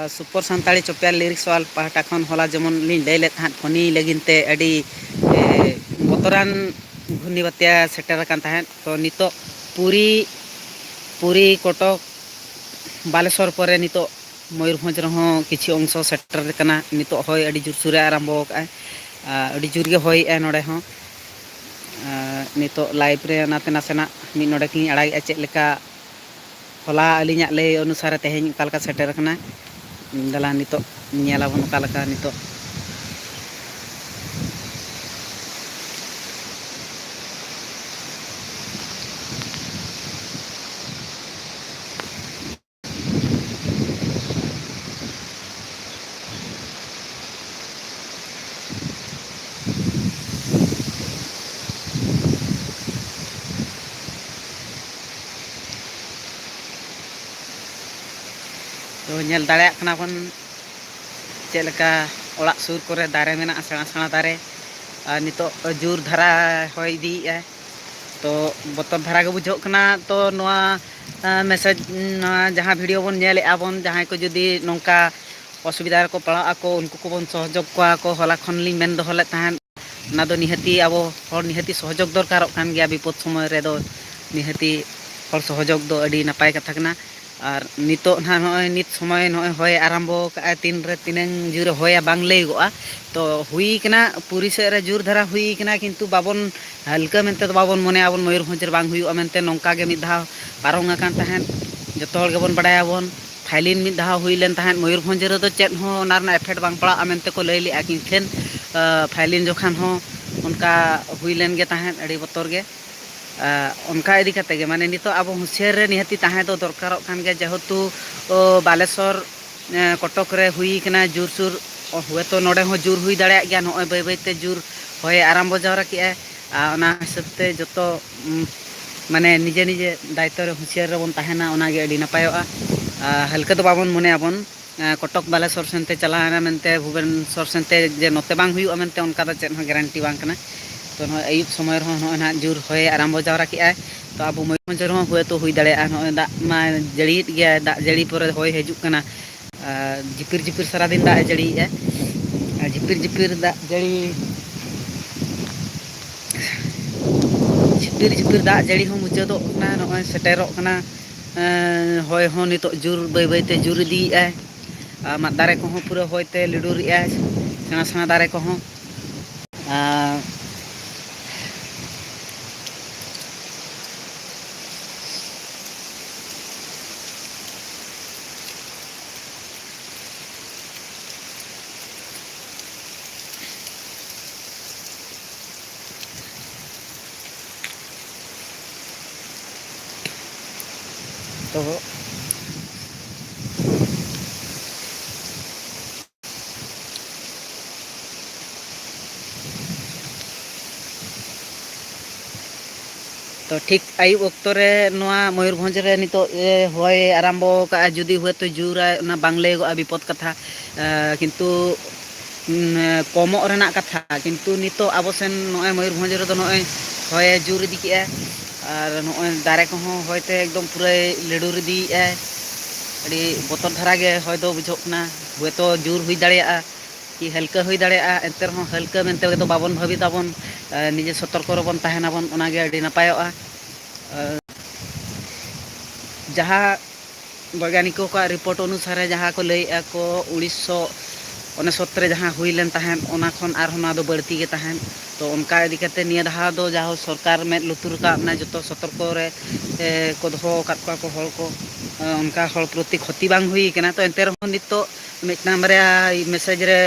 super सानताड़ी चोपिया lyrics वाल पाहटा खन होला जेमन लिन लई ले थान फनी लगिनते अडी बतरान घूर्णी बात्या सेटर कान ताहेन तो नितो पूरी पूरी कटक बालेश्वर परे नितो मयूरभंज रहो किछि अंश सेटर कना नितो होय अडी जुर सुरे आरंभ का अडी जुर गे होय ए नोडे हो नितो लाइव रे नाते नासेना मि नोडे किन अड़ाई चेक लेका होला अलिᱧᱟᱜ लय अनुसार तेहेñ कालका सेटर कना दला नितो नेलाबन कालका नितो तो नेल दाड़े कना बन चेलका ओळाक सुर करे दारे मेना सेणा सेणा दारे नितो जुर धारा होय दी तो बतर धारा के बुझो कना तो नोआ मेसेज जहां वीडियो बन नेले आबन जहां को जुदी नोंका असुविधा को पड़ा को उनको को बन सहयोग को होला खन लिं मेन दोहले ताहन ना दो निहती आबो हर निहती सहयोग दरकार कान गया विपद समय रे दो निहती हर सहयोग दो अडी नपाय कथा कना और नितो ना नय नित समय नय होय आरंभो का तीन रे तीनंग जुर होया बांग लैगोआ तो हुई कना पूरी से रे जुर धारा हुई कना किंतु बाबन हल्का मेनते बाबन मने आबन मयूरभंज रे बांग हुई मेनते नोंका गे मिद धाव पारोंगा कान ताहेन जतो हर गेबन बडायाबन फाइलिन मिद धाव हुई लेन ताहेन मयूरभंज रे दो चेत हो नारना एफेक्ट बांग पड़ा मेनते को लई लिया किन फाइलिन जोखान हो उनका हुई लेन गे ताहेन अडी बतर गे उनका इदी कते गे माने नितो अब हुसियार रे निहती ताहे दो दरकार खान गे जेहेतु बालेश्वर कटक रे हुई कना जुर सुर हुए तो नोडे हो जुर हुई दाड़े गया नय बै बैते जुर होय आरंभ जावरा के ओना हिसाबते जतो माने निजे निजे दायित्व रे हुसियार रे बन ताहेना ओना गे अडी नपायोआ हल्का तो बाबन मने आबन कटक बालेश्वर सेनते चलाना मेनते भुवनेश्वर सेनते जे नोते बांग हुई मेनते उनका द चेन हो गारंटी बांग कना तो अयुब समय ना जुर होय आरंभ जावरा के तो अब मयूरभंज हुए तो हुई दाड़े दा मा जड़ी गया दा जड़ी पर होय हजू कना झिपिर झिपिर सारा दिन दा जड़ी झिपिर झिपिर दा जड़ी झिपिर झिपिर दा जड़ी हो मुचादो ना नय सेटेरो कना होय हो नितो जुर बै बैते जुर दी मा दारे को पूरा होयते लिडुर सेना सेना दारे को तो ठीक आयुब अक्तो रे नोआ मयूरभंज रे नितो होय आरंभ का जुदी हुए तो जुरा ना बांग लैगोआ विपद कथा किंतु कमो रेना कथा किंतु नितो आबो सेन नोय मयूरभंज रे दो नोय होय जुर दी के और नोय दारे को होयते एकदम पूरा लेडुर दी अड़ी बतर धारा गे होय दो बुझोकना हुए तो जुर हुई दाड़ेया कि हल्का हुई दाड़ेया एंते रहो हल्का मेनते तो बाबन भाबी ताबन निजे सतर्क रबन ताहेनाबन ओनागे अड़ी नपायोआ जहाँ वैज्ञानिकों का रिपोर्ट अनुसार जहाँ को लैया को 1969 जहाँ हुई लेन ताहेन ओना खन आर ना दो बढ़ती गे ताहेन तो उनका इदी कते निया दहा दो जहाँ सरकार में लुतुर का ना जतो सतर्क रे को दो काट को हल को उनका हल प्रति क्षति बांग हुई कना तो एंते रहो नितो मिटना मरिया मेसेज रे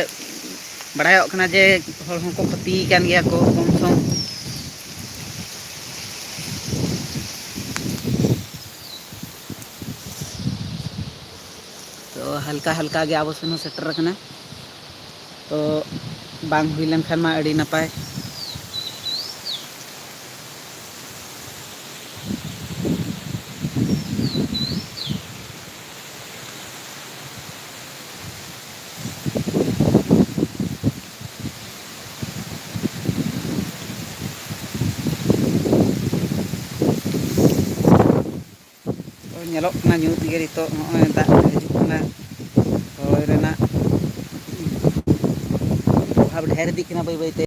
बढ़ायो कना जे हल को क्षति कान गया को कम सम तो हल्का हल्का गे आबो सेनो सेटर कना तो बांग हुई लेन खान मा अड़ी नपाय तो नेलोक ना ᱧᱩᱛ गे नितो नय दाग हजू कना तो ᱰᱷᱮᱨ ᱤᱫᱤᱜ ᱠᱟᱱᱟ ᱵᱟᱹᱭ ᱵᱟᱹᱭᱛᱮ